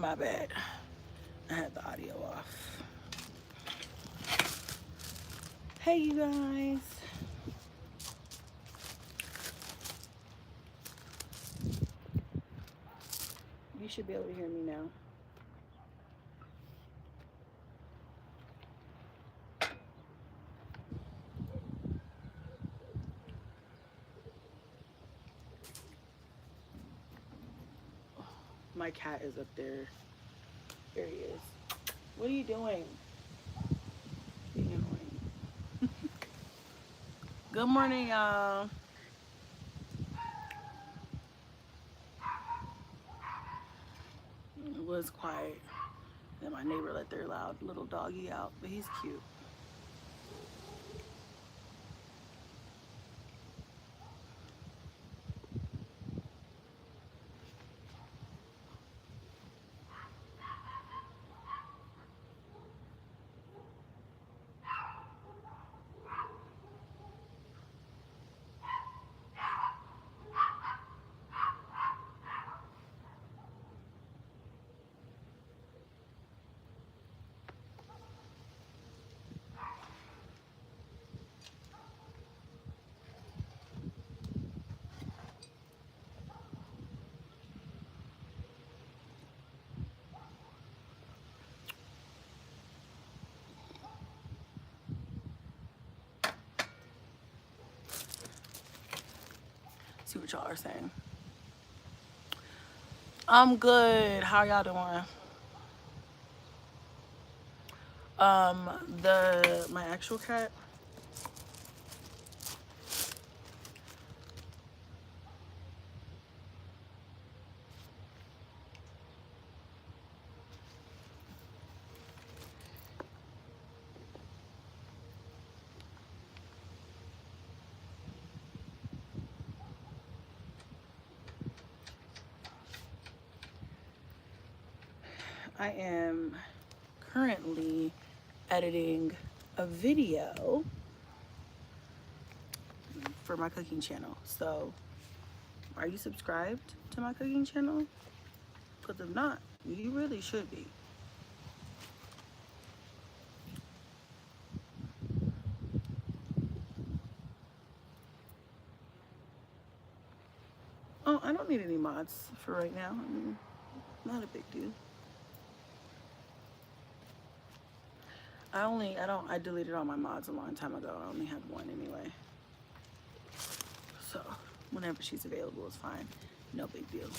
My bad. I had the audio off. Hey, you guys. You should be able to hear me now. My cat is up there. There he is. What are you doing? Being annoying. Good morning, y'all. It was quiet. Then my neighbor let their loud little doggy out, but he's cute. See what y'all are saying. I'm good. How y'all doing? My actual cat. I am currently editing a video for my cooking channel. So, are you subscribed to my cooking channel? Because if not, you really should be. Oh, I don't need any mods for right now. I mean, not a big deal. I deleted all my mods a long time ago. I only have one anyway. So, whenever she's available is fine. No big deal.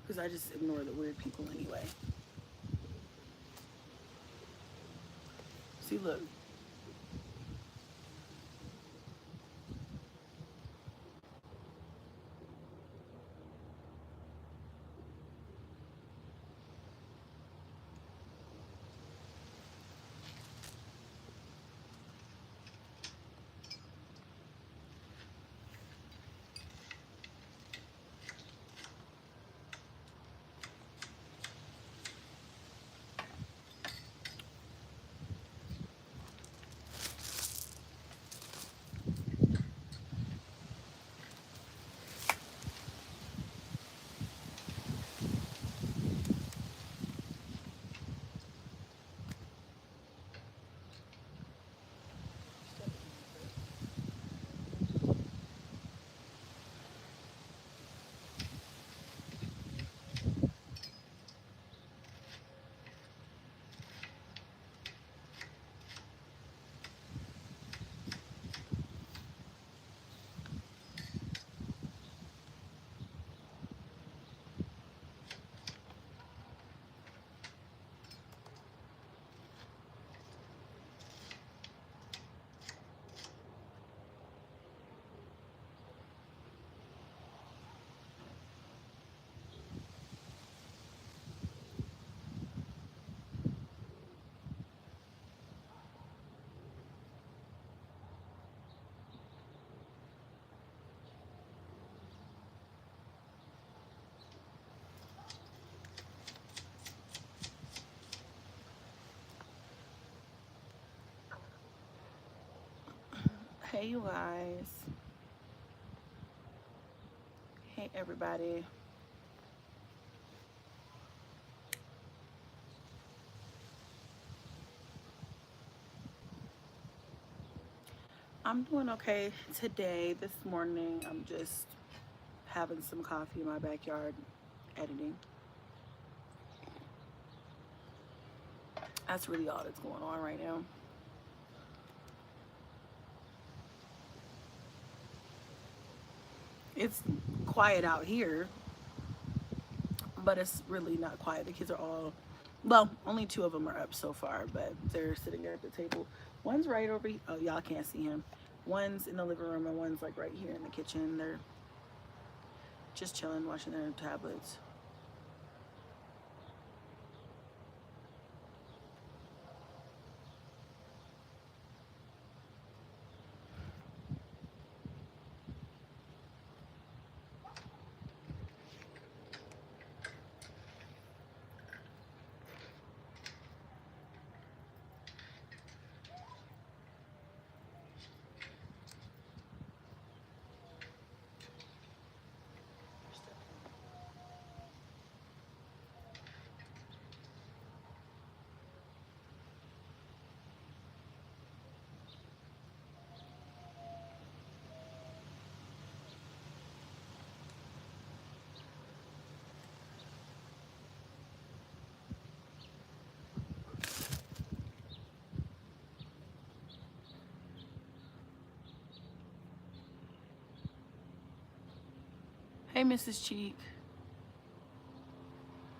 Because I just ignore the weird people anyway. See, look. Hey, you guys. Hey. everybody. I'm doing okay today. This morning, I'm just having some coffee in my backyard, editing. That's really all that's going on right now. It's quiet out here, but it's really not quiet. The kids are all, well, only two of them are up so far, but they're sitting there at the table. One's right over, oh, y'all can't see him. One's in the living room and one's like right here in the kitchen. They're just chilling, watching their tablets. Hey, Mrs. Cheek,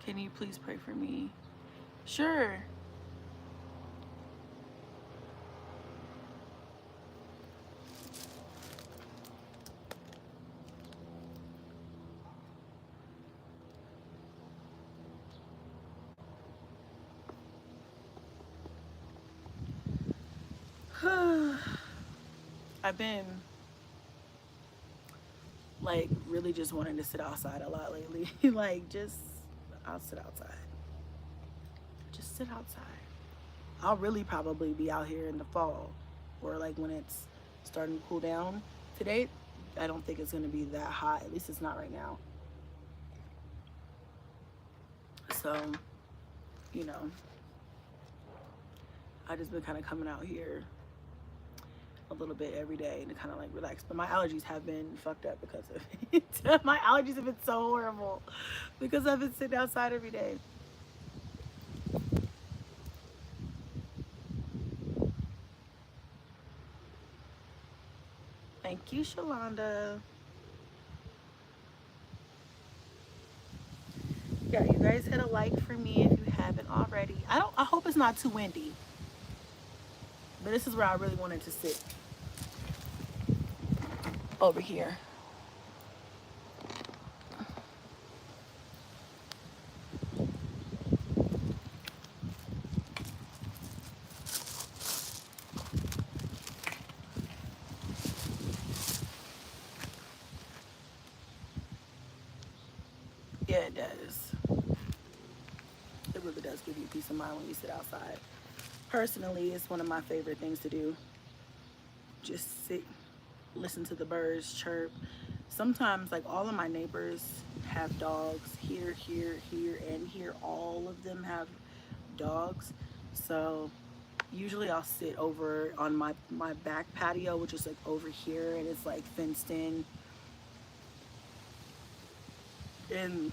can you please pray for me? Sure. I've been like really just wanting to sit outside a lot lately. Like, just, I'll sit outside. Just sit outside. I'll really probably be out here in the fall or like when it's starting to cool down. Today, I don't think it's going to be that hot. At least it's not right now. So, you know, I just been kind of coming out here a little bit every day to kind of like relax. But my allergies have been fucked up because of it. My allergies have been so horrible because I've been sitting outside every day. Thank you, Shalonda. Yeah, you guys hit a like for me if you haven't already. I hope it's not too windy. But this is where I really wanted to sit. Over here. Yeah, it does. It really does give you peace of mind when you sit outside. Personally, it's one of my favorite things to do. Just sit, listen to the birds chirp. Sometimes, like, all of my neighbors have dogs. Here, and here. All of them have dogs. So usually I'll sit over on my back patio, which is like over here, and it's like fenced in. And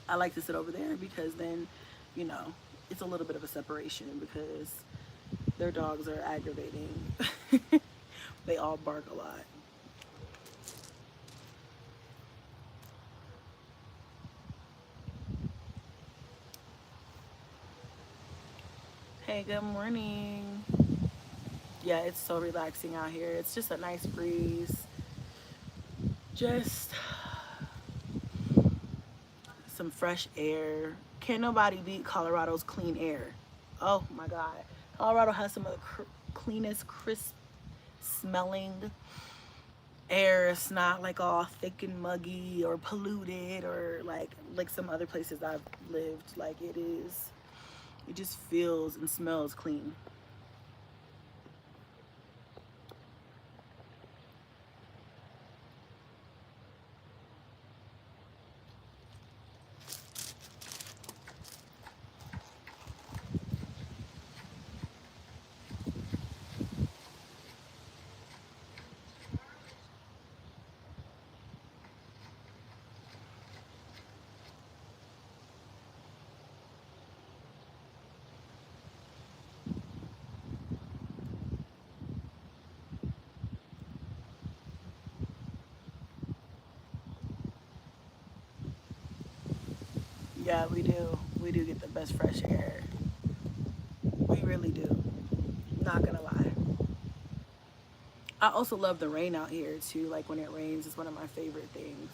I like to sit over there because then, you know, it's a little bit of a separation because their dogs are aggravating. They all bark a lot. Hey, good morning. Yeah, it's so relaxing out here. It's just a nice breeze. Just some fresh air. Can't nobody beat Colorado's clean air. Oh my God. Colorado has some of the cleanest, crisp smelling air. It's not like all thick and muggy or polluted or like some other places I've lived. Like, it just feels and smells clean. God, we do. We do get the best fresh air. We really do. Not gonna lie. I also love the rain out here too. Like when it rains, it's one of my favorite things.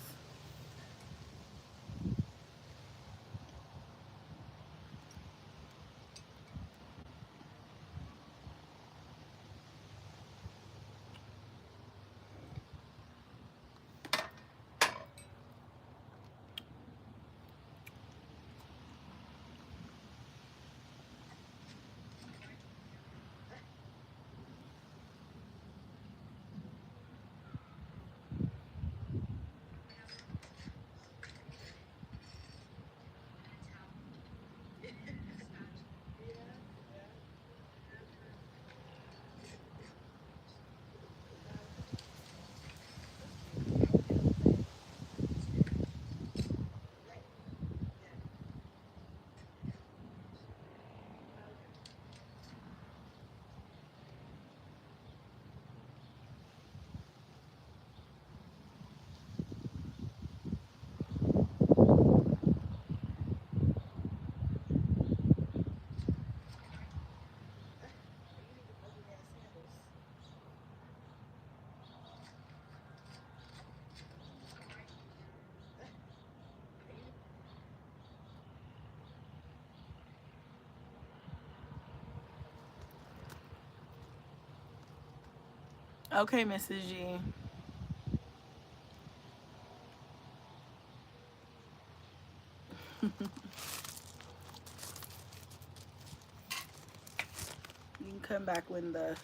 Okay, Mrs. G. You can come back when the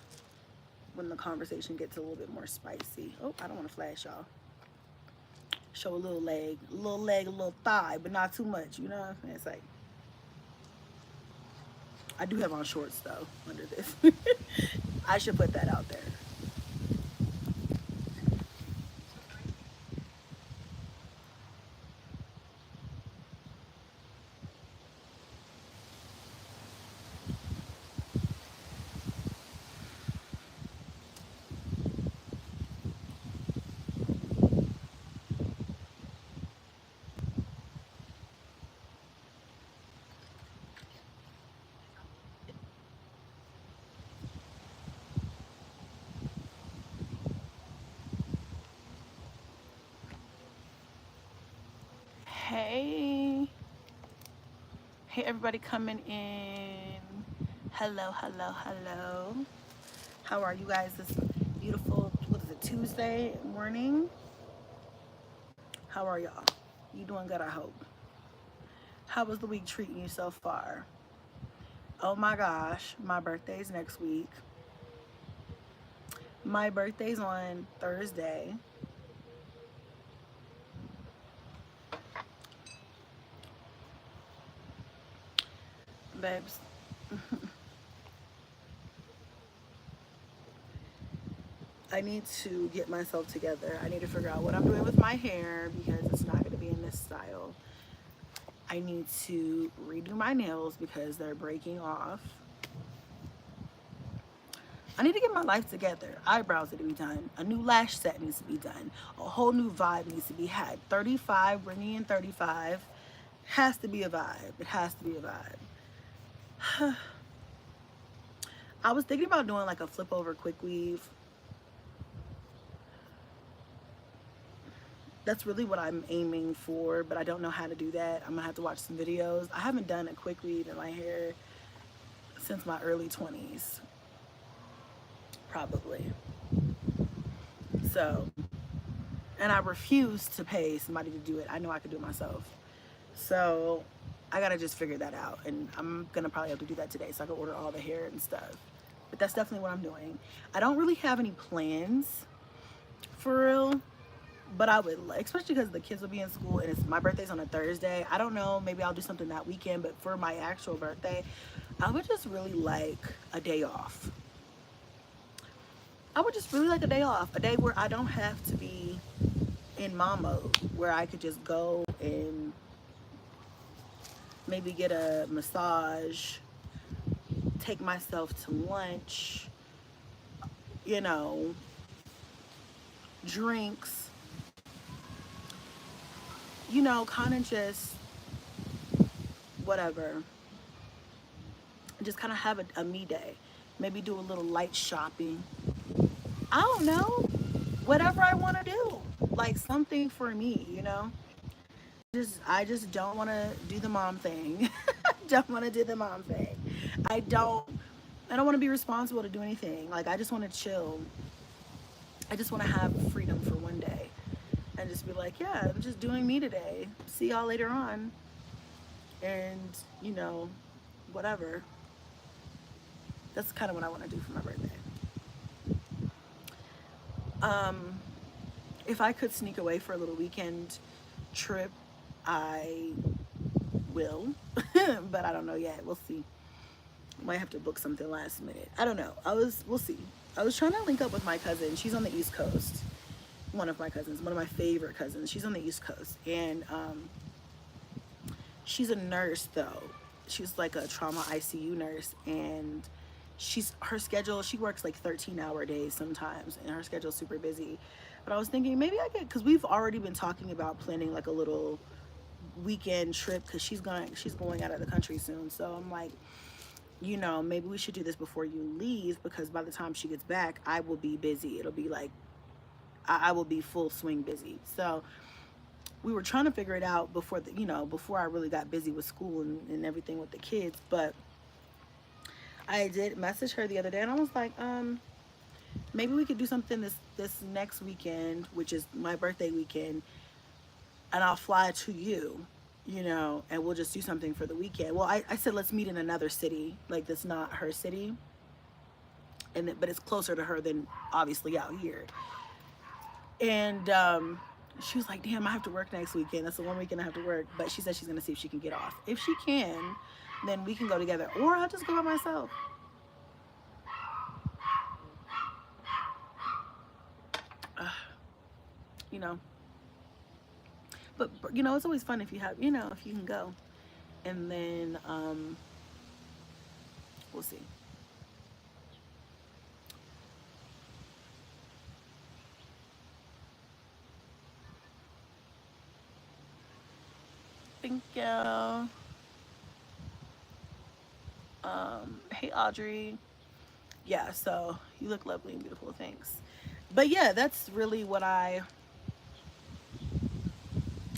conversation gets a little bit more spicy. Oh, I don't want to flash y'all. Show a little leg, a little thigh, but not too much, you know? It's like I do have on shorts though under this. I should put that out there. Hey, hey, everybody coming in. Hello, hello, hello. How are you guys this beautiful, what is it, Tuesday morning? How are y'all? You doing good, I hope. How was the week treating you so far? Oh my gosh, my birthday's next week. My birthday's on Thursday. Babes, I need to get myself together. I need to figure out what I'm doing with my hair because it's not going to be in this style. I need to redo my nails because they're breaking off. I need to get my life together. Eyebrows need to be done. A new lash set needs to be done. A whole new vibe needs to be had. 35, bringing in 35, has to be a vibe. It has to be a vibe. I was thinking about doing like a flip over quick weave. That's really what I'm aiming for, but I don't know how to do that. I'm gonna have to watch some videos. I haven't done a quick weave in my hair since my early 20s, probably. So, and I refuse to pay somebody to do it. I know I could do it myself. So, I gotta just figure that out, and I'm gonna probably have to do that today so I can order all the hair and stuff. But that's definitely what I'm doing. I don't really have any plans for real. But I would, especially because the kids will be in school and it's my birthday's on a Thursday. I don't know, maybe I'll do something that weekend, but for my actual birthday, I would just really like a day off. I would just really like a day off, a day where I don't have to be in mom mode, where I could just go and maybe get a massage, take myself to lunch, you know, drinks, kind of just whatever, and just kind of have a me day. Maybe do a little light shopping. I don't know. Whatever I want to do. Like something for me, you know? I just don't want to do the mom thing. Don't want to do the mom thing. I don't I don't want to be responsible to do anything. Like I just want to chill. I just want to have freedom for one day and just be like, yeah, I'm just doing me today. See y'all later on. And, you know, whatever. That's kind of what I want to do for my birthday. Um, if I could sneak away for a little weekend trip, I will, but I don't know yet. We'll see. Might have to book something last minute. I don't know. We'll see. I was trying to link up with my cousin. She's on the East Coast. One of my cousins, one of my favorite cousins. She's on the East Coast, and she's a nurse though. She's like a trauma ICU nurse, and her schedule, she works like 13-hour days sometimes, and her schedule's super busy. But I was thinking maybe I could, because we've already been talking about planning like a little weekend trip, because she's going out of the country soon. So I'm like, you know, maybe we should do this before you leave, because by the time she gets back, I will be busy. It'll be like I will be full swing busy. So we were trying to figure it out before before I really got busy with school and everything with the kids. But I did message her the other day, and I was like, maybe we could do something this next weekend, which is my birthday weekend, and I'll fly to you, you know, and we'll just do something for the weekend. Well, I said let's meet in another city, like that's not her city, but it's closer to her than obviously out here. And she was like, damn, I have to work next weekend. That's the one weekend I have to work. But she said she's going to see if she can get off. If she can, then we can go together. Or I'll just go by myself. You know. But, you know, it's always fun if you have, you know, if you can go. And then we'll see. Thank you. Hey, Audrey. Yeah, so you look lovely and beautiful. Thanks. But yeah, that's really what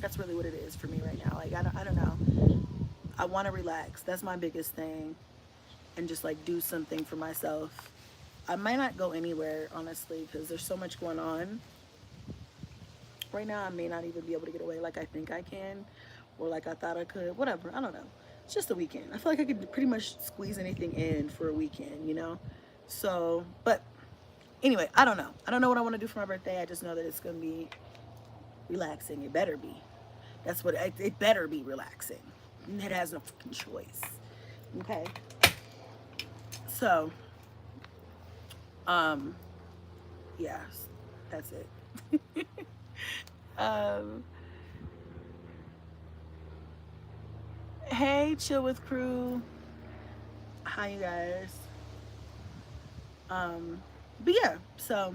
it is for me right now. Like, I don't know. I want to relax. That's my biggest thing. And just like do something for myself. I might not go anywhere, honestly, because there's so much going on. Right now, I may not even be able to get away like I think I can, or like I thought I could. Whatever. I don't know. It's just a weekend. I feel like I could pretty much squeeze anything in for a weekend, you know? So, but anyway, I don't know. I don't know what I want to do for my birthday. I just know that it's going to be relaxing. It better be. That's what it better be, relaxing. It has no fucking choice. Okay? So, yes, that's it. um, hey, Chill with Crew. Hi, you guys. But yeah, so,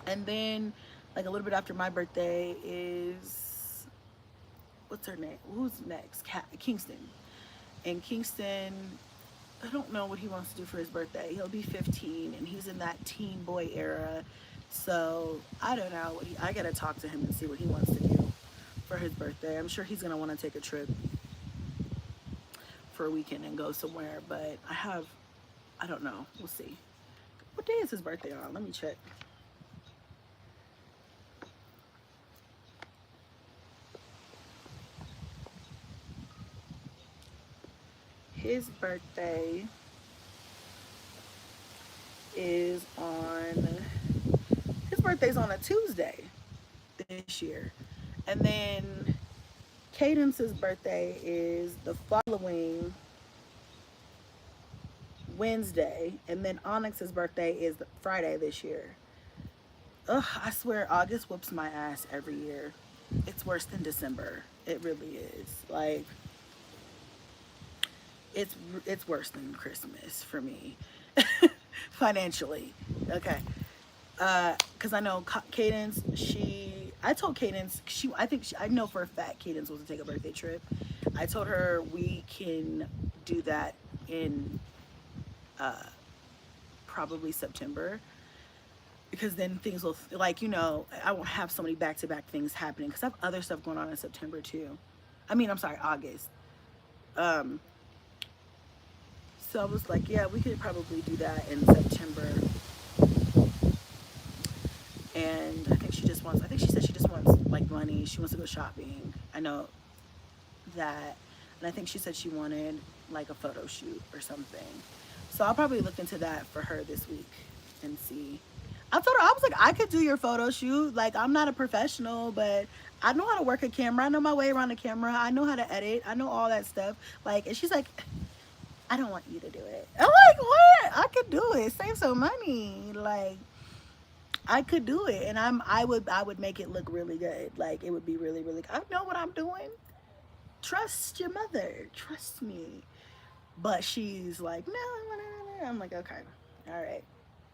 and then like a little bit after my birthday is, what's her name? Who's next? Kingston. And Kingston, I don't know what he wants to do for his birthday. He'll be 15, and he's in that teen boy era. So I don't know. I gotta talk to him and see what he wants to do for his birthday. I'm sure he's gonna want to take a trip for a weekend and go somewhere. But I don't know. We'll see. What day is his birthday on? Let me check. His birthday is on, his birthday's on a Tuesday this year. And then Cadence's birthday is the following Wednesday. And then Onyx's birthday is Friday this year. Ugh, I swear August whoops my ass every year. It's worse than December. It really is. Like, it's worse than Christmas for me. Financially. Okay. Because I know Cadence, I told Cadence, I know for a fact Cadence was to take a birthday trip. I told her we can do that in probably September, because then things will, like, I won't have so many back-to-back things happening, because I have other stuff going on in September too. I mean, I'm sorry, August. um so I was like, yeah, we could probably do that in September. And I think she said she just wants like money, she wants to go shopping. I know that. And I think she said she wanted like a photo shoot or something. So I'll probably look into that for her this week and see. I told her, I was like, I could do your photo shoot. Like, I'm not a professional, but I know how to work a camera. I know my way around the camera. I know how to edit. I know all that stuff. Like, and she's like, I don't want you to do it. I'm like, what? I could do it. Save some money. Like, I could do it, and I would make it look really good. Like, it would be really, really. I know what I'm doing. Trust your mother. Trust me. But she's like, no, no, no, no. I'm like, okay, all right,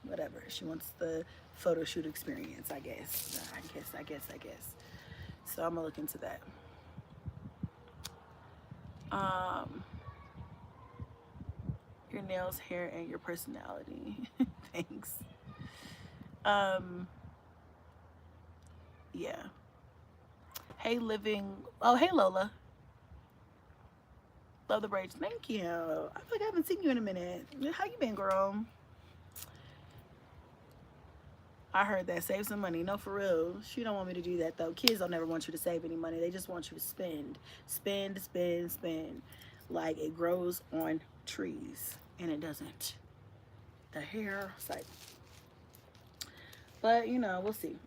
whatever. She wants the photo shoot experience, I guess. I guess. So I'm gonna look into that. Um, your nails, hair, and your personality. Thanks. Um, yeah. Hey, living. Oh, hey, Lola. Love the braids. Thank you. I feel like I haven't seen you in a minute. How you been, girl? I heard that. Save some money. No, for real. She don't want me to do that, though. Kids don't ever want you to save any money. They just want you to spend. Spend, spend, spend. Like, it grows on trees. And it doesn't. The hair, it's like... But, we'll see.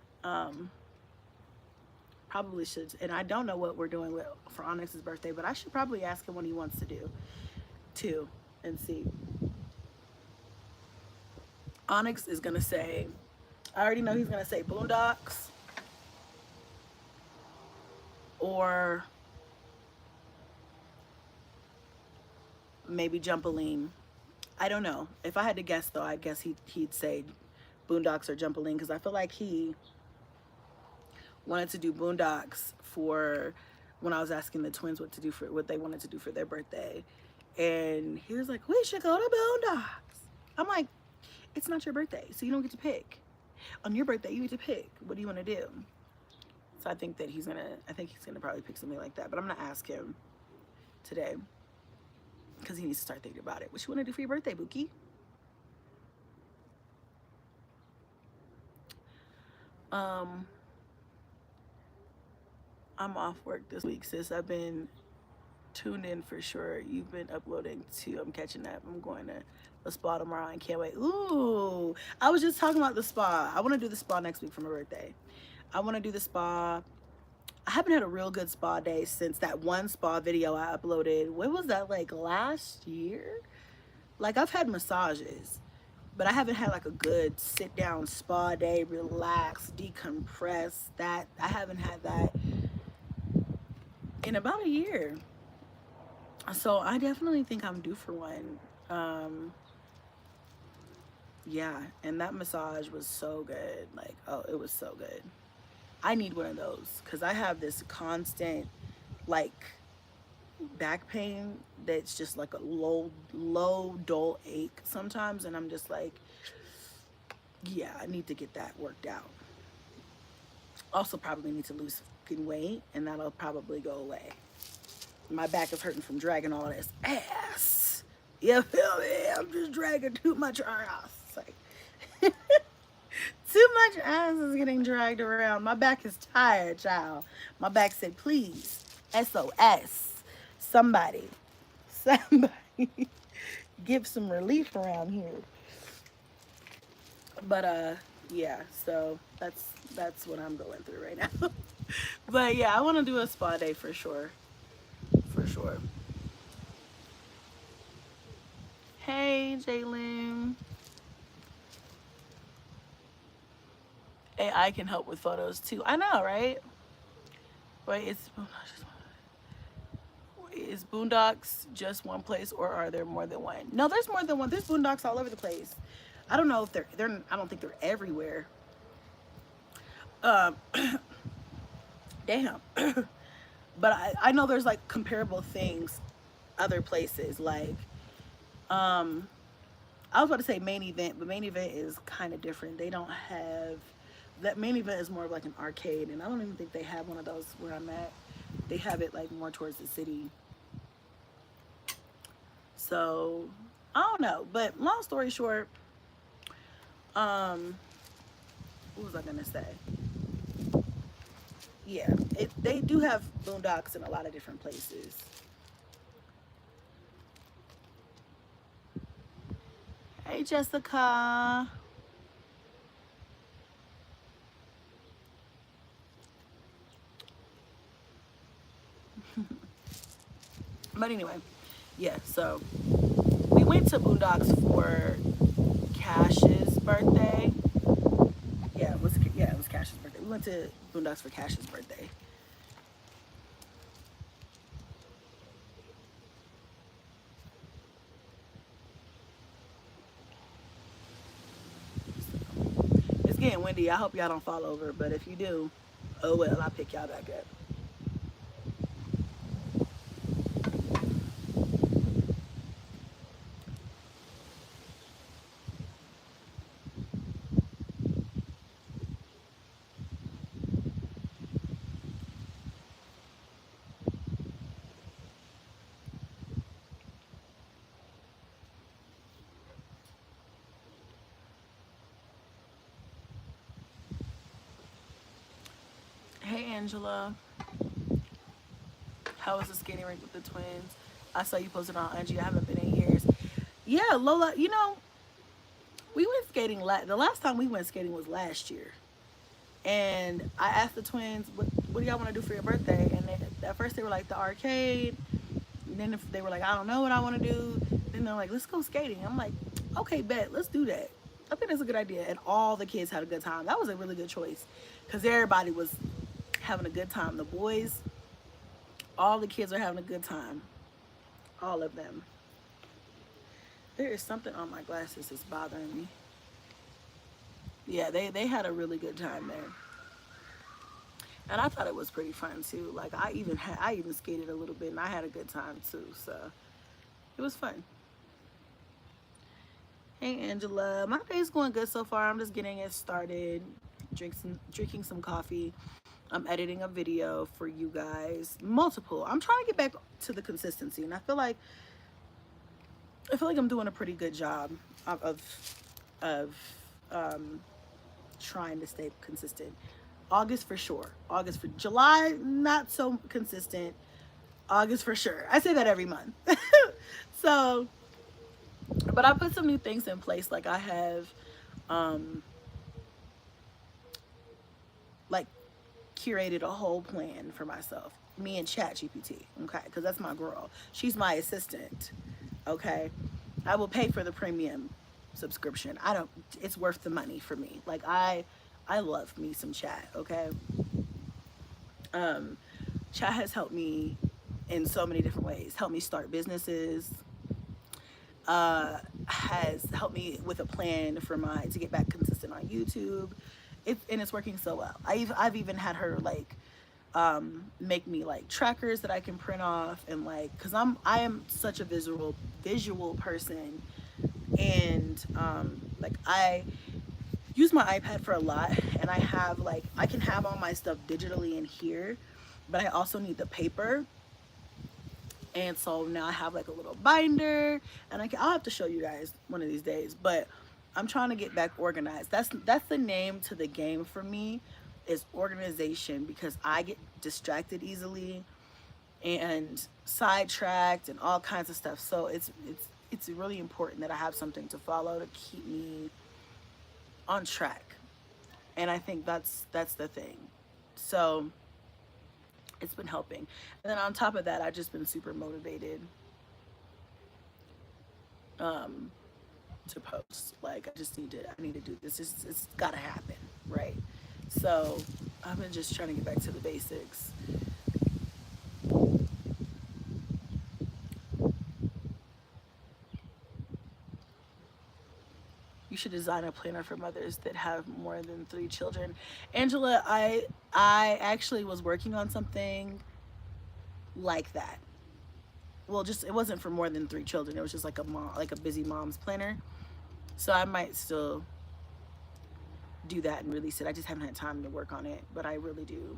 Probably should. And I don't know what we're doing for Onyx's birthday, but I should probably ask him what he wants to do, too, and see. Onyx is going to say... I already know he's going to say Boondocks or maybe Jumpaline. I don't know. If I had to guess, though, I guess he'd say Boondocks or Jumpaline, because I feel like he wanted to do Boondocks for when I was asking the twins what they wanted to do for their birthday. And he was like, we should go to Boondocks. I'm like, it's not your birthday, so you don't get to pick. On your birthday, you get to pick. What do you want to do? So I think he's gonna probably pick something like that. But I'm gonna ask him today, because he needs to start thinking about it. What you want to do for your birthday, Bookie? I'm off work this week, sis. I've been tuned in for sure. You've been uploading too. I'm catching up. I'm going to the spa tomorrow and can't wait. Ooh, I was just talking about the spa. I want to do the spa next week for my birthday. I want to do the spa. I haven't had a real good spa day since that one spa video I uploaded. What was that, like last year? Like, I've had massages, but I haven't had like a good sit down spa day, relax, decompress. That I haven't had that in about a year. So I definitely think I'm due for one. Yeah, and that massage was so good. Like, oh, it was so good. I need one of those because I have this constant, like, back pain that's just like a low, dull ache sometimes. And I'm just like, yeah, I need to get that worked out. Also, probably need to lose fucking weight, and that'll probably go away. My back is hurting from dragging all this ass. You feel me? I'm just dragging too much ass. It's like, too much ass is getting dragged around. My back is tired, child. My back said, please, SOS. Somebody give some relief around here. But yeah, so that's what I'm going through right now. But yeah, I want to do a spa day for sure. For sure. Hey, Jalen. AI can help with photos too. I know, right? Wait, is Boondocks just one place, or are there more than one? No, there's more than one. There's Boondocks all over the place. I don't know if they're I don't think they're everywhere. Um, damn. But I know there's like comparable things other places. Like, um, I was about to say main event, but main event is kind of different. They don't have that. Main event is more of like an arcade, and I don't even think they have one of those where I'm at. They have it like more towards the city. So I don't know. But long story short, um, what was I gonna say? Yeah, they do have boondocks in a lot of different places. Hey Jessica. But anyway, yeah, so we went to Boondocks for Cash's birthday. Yeah, it was Cash's birthday. We went to Boondocks for Cash's birthday. It's getting windy. I hope y'all don't fall over, but if you do, oh well, I'll pick y'all back up. Hey Angela, how was the skating rink with the twins? I saw you posted on IG. I haven't been in years. Yeah, Lola, we went skating. The last time we went skating was last year. And I asked the twins, what do y'all want to do for your birthday? And at first they were like, the arcade. And then if they were like, I don't know what I want to do. Then they're like, let's go skating. I'm like, okay, bet, let's do that. I think that's a good idea. And all the kids had a good time. That was a really good choice because everybody was having a good time. The boys, all the kids are having a good time. All of them. There is something on my glasses that's bothering me. Yeah, they had a really good time there. And I thought it was pretty fun too. Like I even skated a little bit and I had a good time too. So it was fun. Hey Angela, my day's going good so far. I'm just getting it started, drinking some coffee. I'm editing a video for you guys, multiple. I'm trying to get back to the consistency, and I feel like I'm doing a pretty good job of um, trying to stay consistent. August for sure. August for July, not so consistent. August for sure. I say that every month. So, but I put some new things in place. Like I have, um, like curated a whole plan for myself. Me and Chat GPT, okay? Because that's my girl. She's my assistant, okay? I will pay for the premium subscription. I don't. It's worth the money for me. Like I love me some Chat, okay? Um, Chat has helped me in so many different ways. Helped me start businesses. Has helped me with a plan for my to get back consistent on YouTube. It's working so well. I've even had her like make me like trackers that I can print off and like because I am such a visual person and like I use my iPad for a lot and I have like I can have all my stuff digitally in here, but I also need the paper. And so now I have like a little binder and I'll have to show you guys one of these days, but I'm trying to get back organized. That's the name to the game for me is organization because I get distracted easily and sidetracked and all kinds of stuff. So it's really important that I have something to follow to keep me on track. And I think that's the thing. So it's been helping. And then on top of that, I've just been super motivated um, to post. Like I need to do this. It's gotta happen, right? So I've been just trying to get back to the basics. You should design a planner for mothers that have more than 3 children. Angela, I actually was working on something like that. Well, just it wasn't for more than 3 children. It was just like a mom, like a busy mom's planner. So I might still do that and release it. I just haven't had time to work on it, but I really do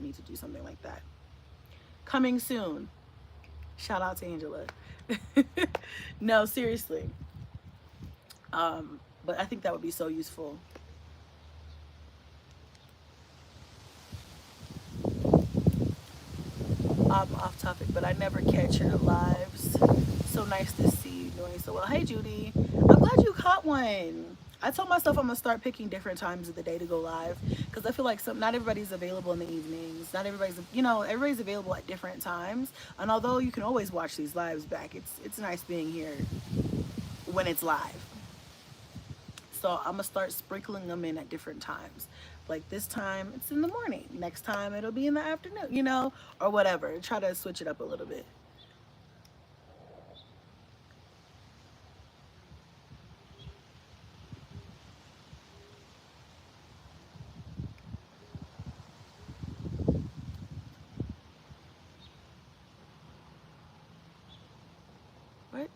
need to do something like that. Coming soon. Shout out to Angela. No, seriously. But I think that would be so useful. Off topic, but I never catch your lives. So nice to see you doing so well. Hey, Judy. I'm glad you caught one. I told myself I'm gonna start picking different times of the day to go live because I feel like not everybody's available in the evenings. Not everybody's, everybody's available at different times. And although you can always watch these lives back, it's nice being here when it's live. So I'm gonna start sprinkling them in at different times. Like this time it's in the morning. Next time it'll be in the afternoon, or whatever. Try to switch it up a little bit. What?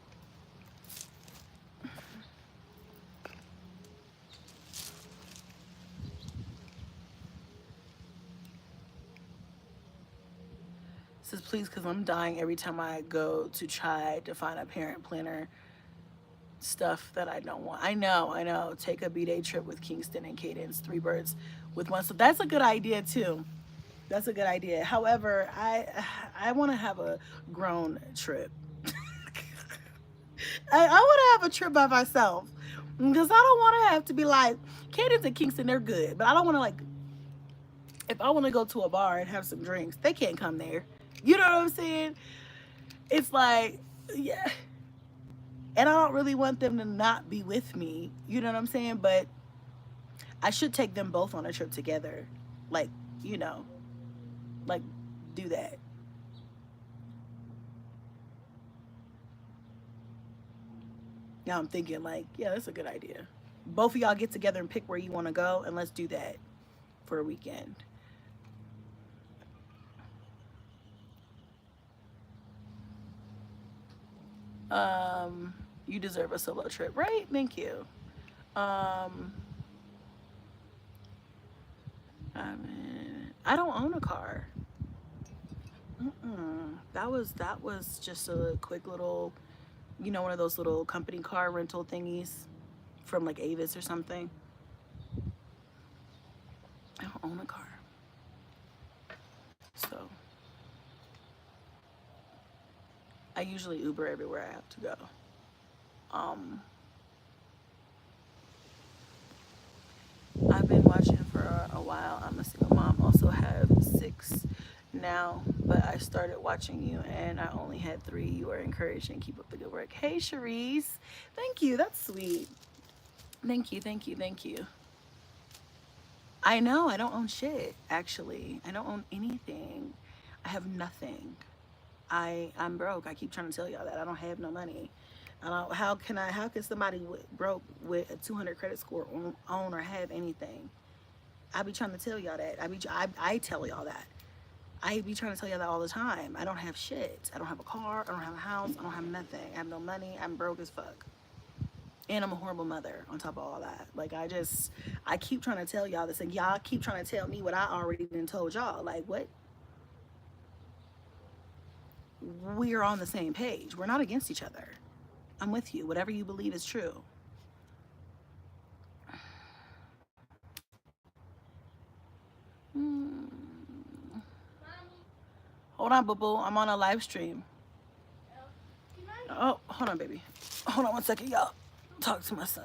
Says please, because I'm dying every time I go to try to find a parent planner stuff that I don't want. I know. Take a B-Day trip with Kingston and Cadence, 3 birds with one. So that's a good idea too. That's a good idea. However, I want to have a grown trip. I want to have a trip by myself because I don't want to have to be like Cadence and Kingston. They're good, but I don't want to like if I want to go to a bar and have some drinks, they can't come there. You know what I'm saying? It's like, yeah. And I don't really want them to not be with me. You know what I'm saying? But I should take them both on a trip together. Like, you know, like do that. Now I'm thinking like, yeah, that's a good idea. Both of y'all get together and pick where you want to go and let's do that for a weekend. Um, you deserve a solo trip, right? Thank you. Um, I don't own a car. Mm-mm. That was just a quick little, one of those little company car rental thingies from like Avis or something. I don't own a car, so I usually Uber everywhere I have to go. Um, I've been watching for a while. I'm a single mom. Also have 6 now, but I started watching you and I only had 3. You are encouraged and keep up the good work. Hey, Cherise. Thank you. That's sweet. Thank you. Thank you. Thank you. I know. I don't own shit, actually. I don't own anything. I have nothing. I'm broke. I keep trying to tell y'all that. I don't have no money. I don't, how can somebody broke with a 200 credit score own or have anything? I be trying to tell y'all that. I tell y'all that. I be trying to tell y'all that all the time. I don't have shit. I don't have a car. I don't have a house. I don't have nothing. I have no money. I'm broke as fuck. And I'm a horrible mother on top of all that. Like I keep trying to tell y'all this, and y'all keep trying to tell me what I already been told y'all. Like what? We're on the same page. We're not against each other. I'm with you. Whatever you believe is true. Hmm. Hold on, boo boo. I'm on a live stream. Oh, hold on, baby. Hold on 1 second, y'all. Talk to my son.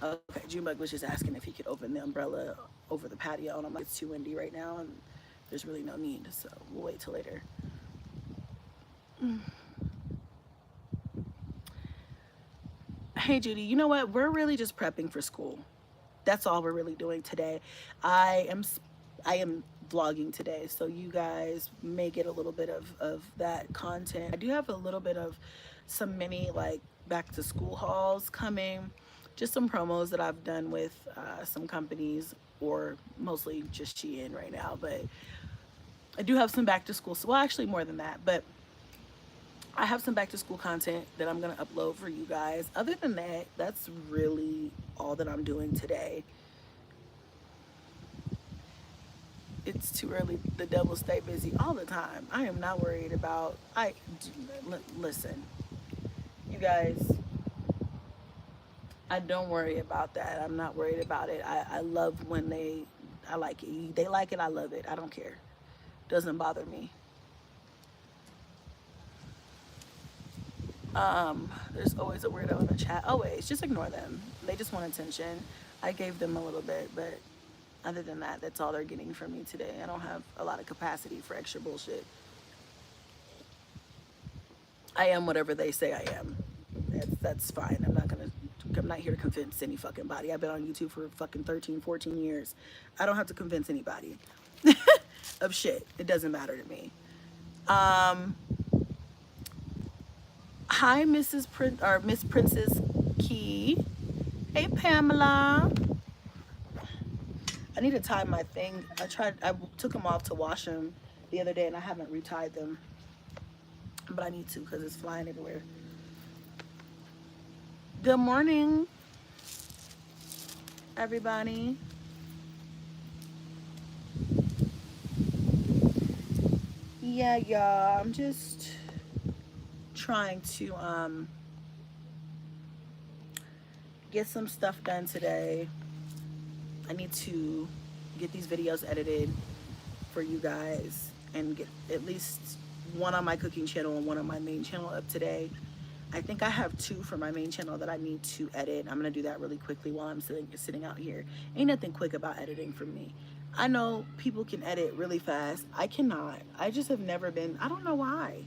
Okay, Junebug was just asking if he could open the umbrella over the patio, and I'm like, it's too windy right now, and there's really no need, so we'll wait till later. Hey, Judy, you know what? We're really just prepping for school. That's all we're really doing today. I am I am vlogging today, so you guys may get a little bit of that content. I do have a little bit of some mini like back to school hauls coming, just some promos that I've done with some companies, or mostly just Shein right now, but I do have some back to school, so well, actually more than that, but I have some back to school content that I'm gonna upload for you guys. Other than that, that's really all that I'm doing today. It's too early. The devil stay busy all the time. I am not worried about. Listen, you guys. I don't worry about that. I'm not worried about it. I love when I like it. They like it. I love it. I don't care. Doesn't bother me. There's always a weirdo in the chat. Always. Just ignore them. They just want attention. I gave them a little bit, but other than that, that's all they're getting from me today. I don't have a lot of capacity for extra bullshit. I am whatever they say I am. That's fine. I'm not here to convince any fucking body. I've been on YouTube for fucking 13, 14 years. I don't have to convince anybody of shit. It doesn't matter to me. Hi, Mrs. or Miss Princess Key. Hey, Pamela. I need to tie my thing. I took them off to wash them the other day, and I haven't retied them. But I need to because it's flying everywhere. Good morning, everybody. Yeah, y'all. I'm just trying to get some stuff done today. I need to get these videos edited for you guys and get at least one on my cooking channel and one on my main channel up today. I think I have two for my main channel that I need to edit. I'm gonna do that really quickly while I'm sitting out here. Ain't nothing quick about editing for me. I know people can edit really fast. I cannot. I just have never been. I don't know why.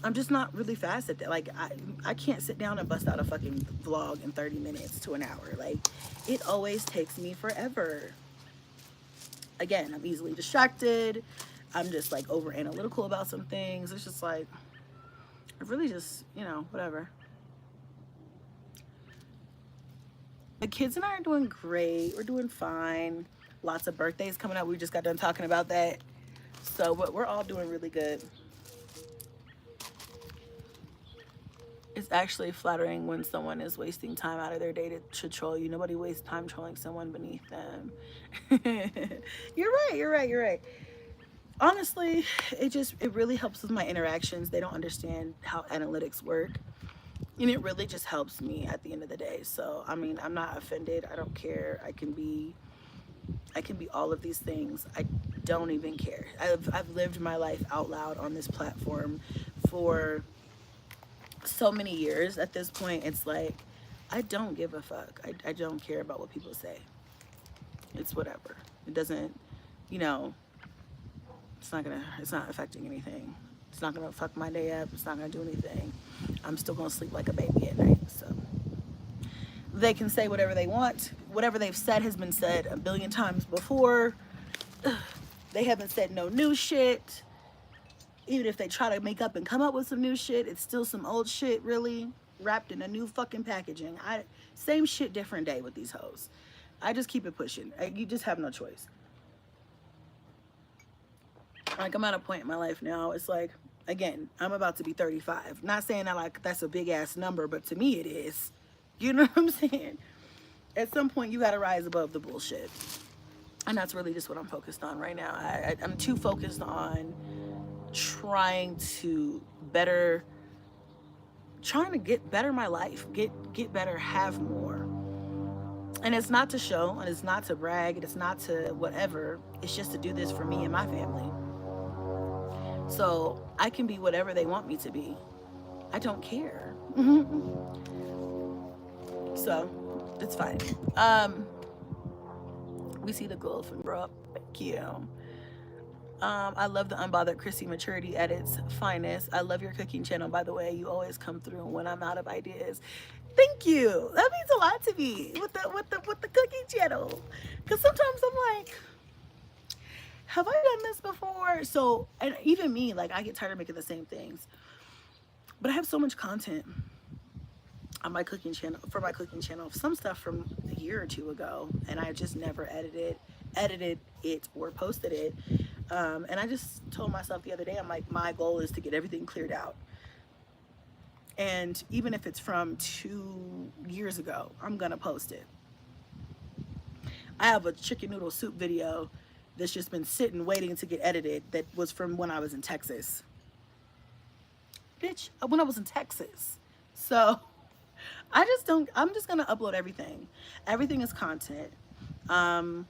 I'm just not really fast at that. Like I can't sit down and bust out a fucking vlog in 30 minutes to an hour. Like it always takes me forever. Again, I'm easily distracted. I'm just like over analytical about some things. It's just like I really just, whatever. The kids and I are doing great. We're doing fine. Lots of birthdays coming up. We just got done talking about that. So we're all doing really good. It's actually flattering when someone is wasting time out of their day to troll you. Nobody wastes time trolling someone beneath them. You're right. Honestly, it really helps with my interactions. They don't understand how analytics work. And it really just helps me at the end of the day. So, I mean, I'm not offended. I don't care. I can be all of these things. I don't even care. I've lived my life out loud on this platform for so many years. At this point, it's like I don't give a fuck. I don't care about what people say. It's whatever. It doesn't, it's not affecting anything. It's not gonna fuck my day up. It's not gonna do anything. I'm still gonna sleep like a baby at night. So they can say whatever they want. Whatever they've said has been said a billion times before. They haven't said no new shit. Even if they try to make up and come up with some new shit, it's still some old shit, really, wrapped in a new fucking packaging. Same shit, different day with these hoes. I just keep it pushing. You just have no choice. Like, I'm at a point in my life now, it's like, again, I'm about to be 35. Not saying that like that's a big ass number, but to me it is. You know what I'm saying? At some point you gotta rise above the bullshit. And that's really just what I'm focused on right now. I'm too focused on trying to get better my life, get better, have more. And it's not to show, and it's not to brag, and it's not to whatever. It's just to do this for me and my family. So I can be whatever they want me to be. I don't care. So it's fine. We see the girl from bro. Thank you. I love the unbothered Chrissy maturity at its finest. I love your cooking channel, by the way. You always come through when I'm out of ideas. Thank you. That means a lot to me with the cooking channel. Cause sometimes I'm like, have I done this before? So, and even me, like I get tired of making the same things. But I have so much content on my cooking channel for my cooking channel. Some stuff from a year or two ago, and I just never edited it or posted it. And I just told myself the other day, I'm like, my goal is to get everything cleared out. And even if it's from 2 years ago, I'm gonna post it. I have a chicken noodle soup video that's just been sitting waiting to get edited that was from when I was in Texas. Bitch, when I was in Texas. So I just don't, I'm just gonna upload everything. Everything is content. Um,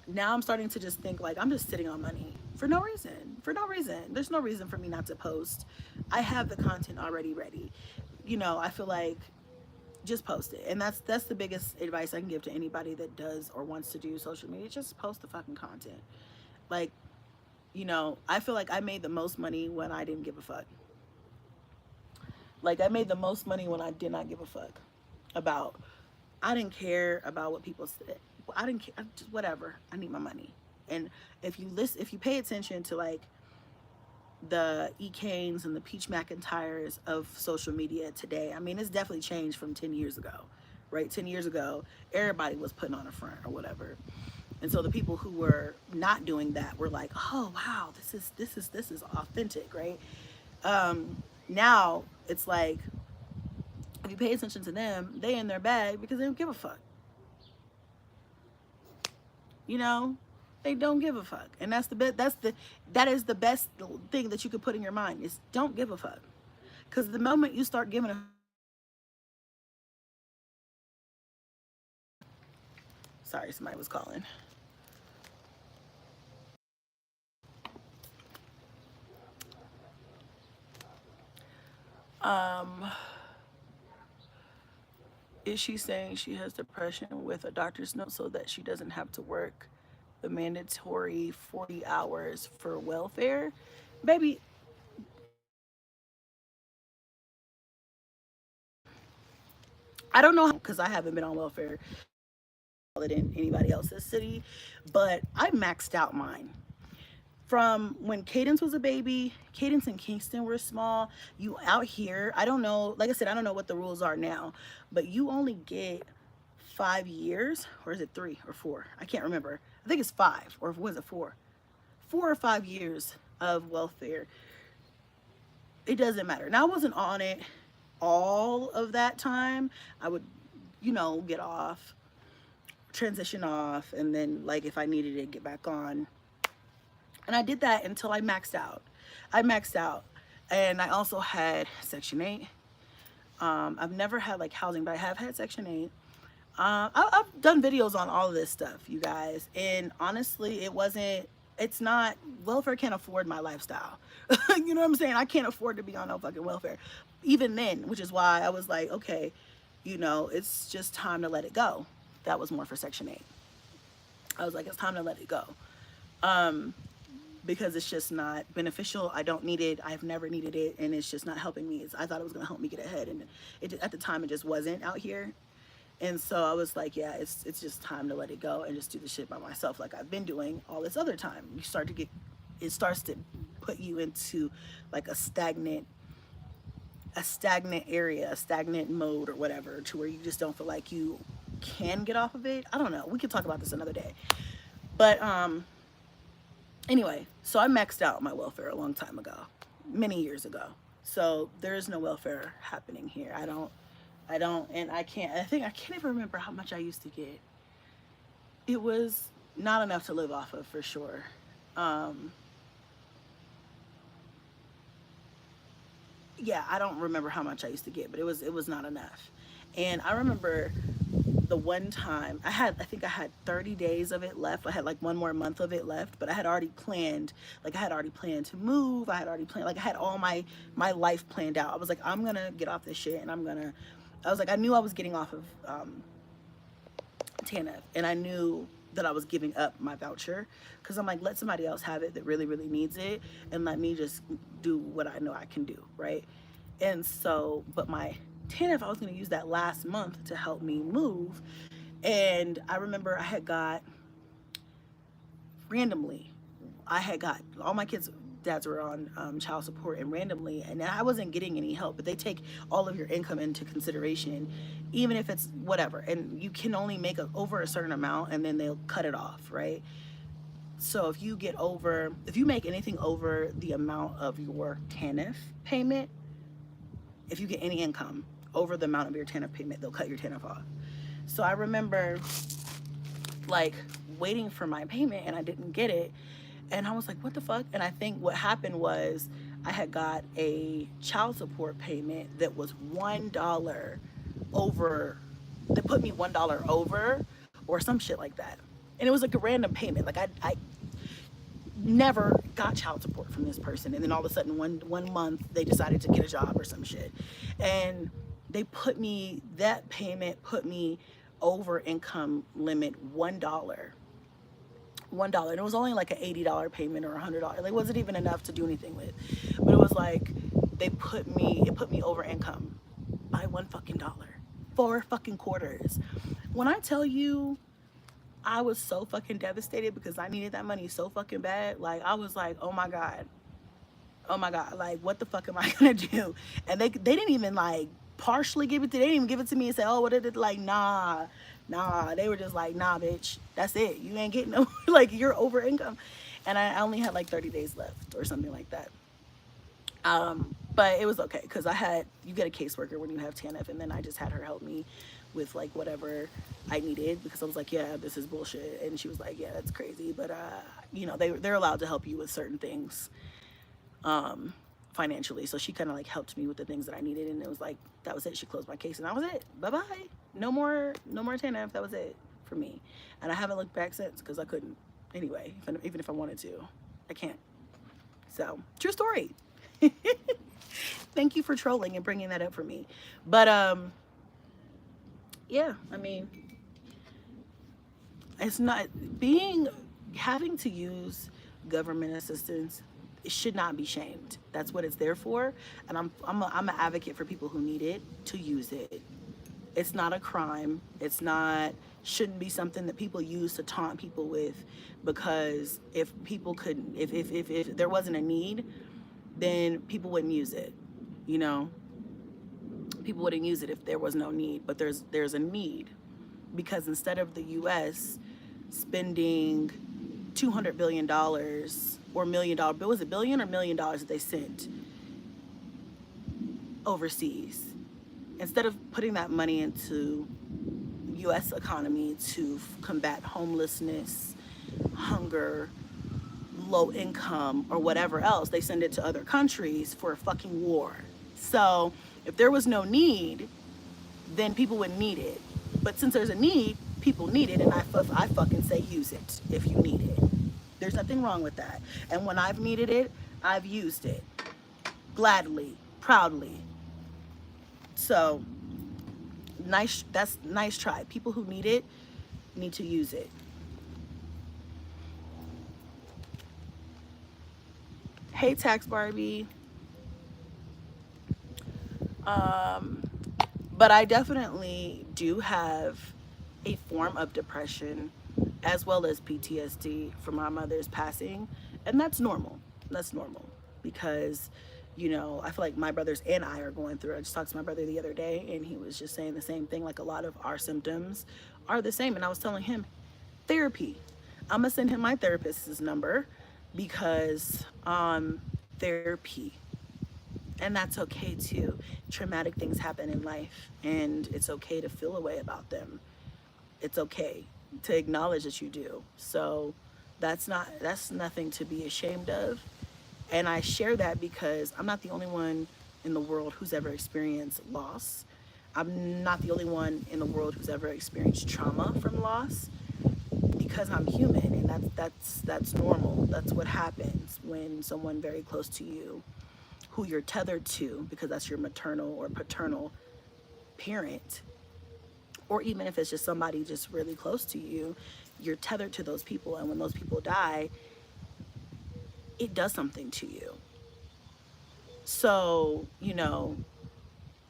Now I'm starting to just think like I'm just sitting on money for no reason. For no reason. There's no reason for me not to post. I have the content already ready. I feel like just post it. And that's the biggest advice I can give to anybody that does or wants to do social media. Just post the fucking content. Like, I feel like I made the most money when I didn't give a fuck. Like I made the most money when I did not give a fuck about I didn't care about what people said. I didn't care. Just whatever. I need my money. And if you pay attention to like the E. Kanes and the Peach McIntyres of social media today, I mean, it's definitely changed from 10 years ago, right? 10 years ago, everybody was putting on a front or whatever. And so the people who were not doing that were like, oh wow, this is authentic, right? Now it's like if you pay attention to them, they in their bag because they don't give a fuck. You know, they don't give a fuck, and that's the best. That is the best thing that you could put in your mind is don't give a fuck, because the moment you start giving a sorry, somebody was calling. Um, is she saying she has depression with a doctor's note so that she doesn't have to work the mandatory 40 hours for welfare? Baby, I don't know because I haven't been on welfare than anybody else's city, but I maxed out mine. From when Cadence was a baby, Cadence and Kingston were small. You out here, I don't know, like I said, I don't know what the rules are now, but you only get 5 years, or is it 3 or 4? I can't remember. I think it's 5, or was it 4? 4 or 5 years of welfare. It doesn't matter. Now I wasn't on it all of that time. I would, get off, transition off, and then like if I needed it, get back on. And I did that until I maxed out. I maxed out. And I also had Section 8. I've never had like housing, but I have had Section 8. I've done videos on all of this stuff, you guys. And honestly, it's not, welfare can't afford my lifestyle. You know what I'm saying? I can't afford to be on no fucking welfare. Even then, which is why I was like, okay, it's just time to let it go. That was more for Section 8. I was like, it's time to let it go. Because it's just not beneficial. I don't need it. I've never needed it, and it's just not helping me. I thought it was going to help me get ahead, and at the time it just wasn't out here. And so I was like, yeah, it's just time to let it go and just do the shit by myself like I've been doing all this other time. It starts to put you into like a stagnant area, a stagnant mode or whatever, to where you just don't feel like you can get off of it. I don't know. We could talk about this another day. But anyway, so I maxed out my welfare a long time ago, many years ago. So there is no welfare happening here. And I can't even remember how much I used to get. It was not enough to live off of for sure. Yeah, I don't remember how much I used to get, but it was not enough. And I remember the one time I think I had 30 days of it left. I had like one more month of it left, but I had already planned, to move. I had already planned, like I had all my life planned out. I was like, I'm gonna get off this shit and I'm gonna I was like, I knew I was getting off of TANF, and I knew that I was giving up my voucher because I'm like, let somebody else have it that really, really needs it, and let me just do what I know I can do, right? And so, but my TANF, I was going to use that last month to help me move. And I remember I had got randomly, I had got all my kids' dads were on child support, and randomly, and I wasn't getting any help, but they take all of your income into consideration, even if it's whatever, and you can only make over a certain amount, and then they'll cut it off, right? So if you make anything over the amount of your TANF payment, if you get any income over the amount of your TANF payment, they'll cut your TANF off. So I remember like waiting for my payment and I didn't get it. And I was like, what the fuck? And I think what happened was I had got a child support payment that was $1 over, that put me $1 over or some shit like that. And it was like a random payment. Like I never got child support from this person. And then all of a sudden one month they decided to get a job or some shit. And they put me, that payment put me over income limit $1. $1, and it was only like an $80 payment or $100. Like, it wasn't even enough to do anything with, but it was like it put me over income by one fucking dollar, 4 fucking quarters. When I tell you, I was so fucking devastated because I needed that money so fucking bad. Like, I was like, oh my god, like, what the fuck am I gonna do? And they didn't even like partially give it to, they didn't even give it to me and say, oh, what is it? Like, nah, they were just like, nah, bitch, that's it, you ain't getting no like, you're over income. And I only had like 30 days left or something like that. But it was okay because you get a caseworker when you have TANF, and then I just had her help me with like whatever I needed, because I was like, yeah, this is bullshit. And she was like, yeah, that's crazy, but they're allowed to help you with certain things financially. So she kind of like helped me with the things that I needed, and it was like, that was it. She closed my case and that was it. Bye-bye. No more TANF. That was it for me. And I haven't looked back since because I couldn't anyway, even if I wanted to. I can't. So, true story. Thank you for trolling and bringing that up for me. But yeah, I mean, it's not having to use government assistance, it should not be shamed. That's what it's there for. And I'm an advocate for people who need it to use it. It's not a crime. Shouldn't be something that people use to taunt people with, because if people couldn't, if there wasn't a need, then people wouldn't use it. You know, people wouldn't use it if there was no need, but there's a need, because instead of the US spending $200 billion or $1 million, but was it billion or $1 million that they sent overseas, instead of putting that money into US economy to combat homelessness, hunger, low income, or whatever else, they send it to other countries for a fucking war. So if there was no need, then people wouldn't need it. But since there's a need, people need it, and I fucking say use it if you need it. There's nothing wrong with that. And when I've needed it, I've used it. Gladly, proudly. So, that's nice try. People who need it need to use it. Hey, Tax Barbie. But I definitely do have a form of depression as well as PTSD from my mother's passing. And that's normal. That's normal because, I feel like my brothers and I are going through it. I just talked to my brother the other day and he was just saying the same thing. Like, a lot of our symptoms are the same. And I was telling him, therapy. I'm going to send him my therapist's number because therapy. And that's okay too. Traumatic things happen in life, and it's okay to feel a way about them. It's okay to acknowledge that you do. So that's nothing to be ashamed of. And I share that because I'm not the only one in the world who's ever experienced loss. I'm not the only one in the world who's ever experienced trauma from loss, because I'm human, and that's normal. That's what happens when someone very close to you, who you're tethered to, because that's your maternal or paternal parent, or even if it's just somebody just really close to you, you're tethered to those people. And when those people die, it does something to you. So,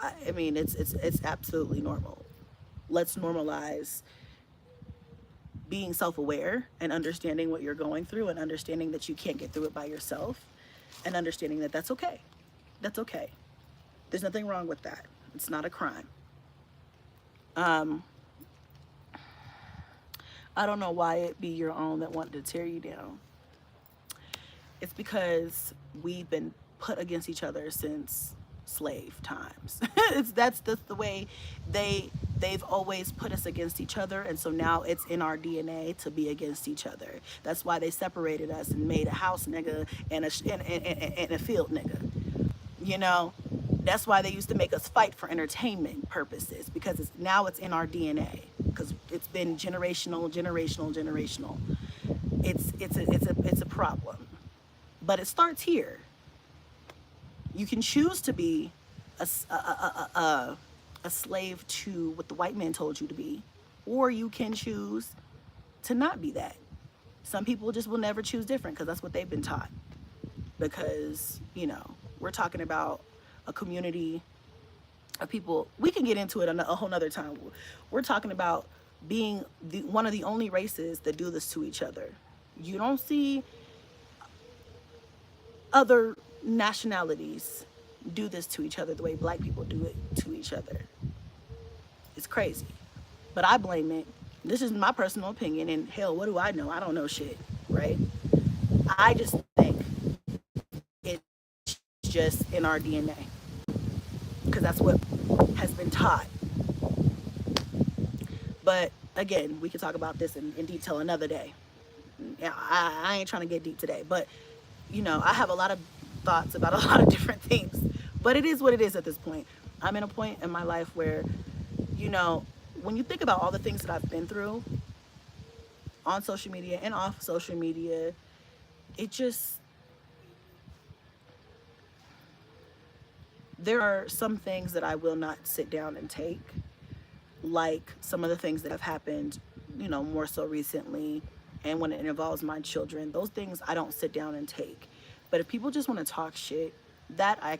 I mean, it's absolutely normal. Let's normalize being self-aware and understanding what you're going through, and understanding that you can't get through it by yourself, and understanding that that's okay. That's okay. There's nothing wrong with that. It's not a crime. Um, I don't know why it be your own that wanted to tear you down. It's because we've been put against each other since slave times. That's the way they've always put us against each other, and so now it's in our DNA to be against each other. That's why they separated us and made a house nigga and a field nigga. You know, that's why they used to make us fight for entertainment purposes, because now it's in our DNA, because it's been generational. It's a problem, but it starts here. You can choose to be a slave to what the white man told you to be, or you can choose to not be that. Some people just will never choose different because that's what they've been taught. Because, we're talking about a community of people. We can get into it a whole nother time. We're talking about being one of the only races that do this to each other. You don't see other nationalities do this to each other the way black people do it to each other. It's crazy. But I blame it. This is my personal opinion, and hell, what do I know? I don't know shit, right? I just think it's just in our DNA, because that's what has been taught. But again, we could talk about this in detail another day. Yeah, I ain't trying to get deep today, but I have a lot of thoughts about a lot of different things, but it is what it is at this point. I'm in a point in my life where, when you think about all the things that I've been through on social media and off social media, it just, there are some things that I will not sit down and take, like some of the things that have happened, more so recently. And when it involves my children, those things I don't sit down and take. But if people just want to talk shit, that I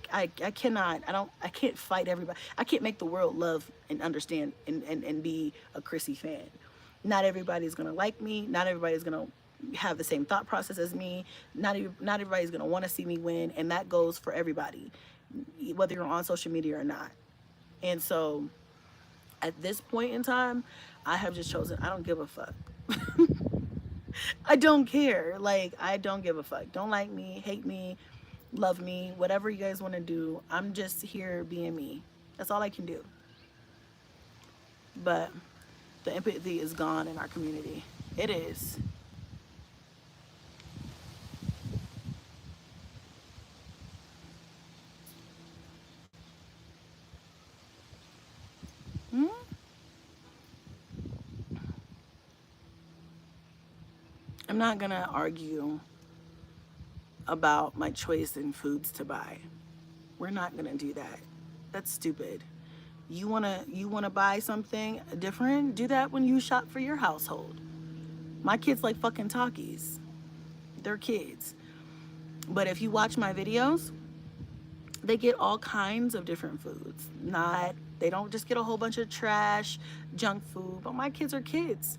can't fight everybody. I can't make the world love and understand and be a Chrissy fan. Not everybody's gonna like me. Not everybody's gonna have the same thought process as me. Not everybody's gonna want to see me win, and that goes for everybody, whether you're on social media or not. And so, at this point in time, I have just chosen, I don't give a fuck. I don't care. Like, I don't give a fuck. Don't like me, hate me, love me, whatever you guys want to do. I'm just here being me. That's all I can do. But the empathy is gone in our community. It is. Hmm? I'm not going to argue about my choice in foods to buy. We're not going to do that. That's stupid. You want to buy something different? Do that when you shop for your household. My kids like fucking Takis. They're kids. But if you watch my videos, they get all kinds of different foods. They don't just get a whole bunch of trash, junk food. But my kids are kids.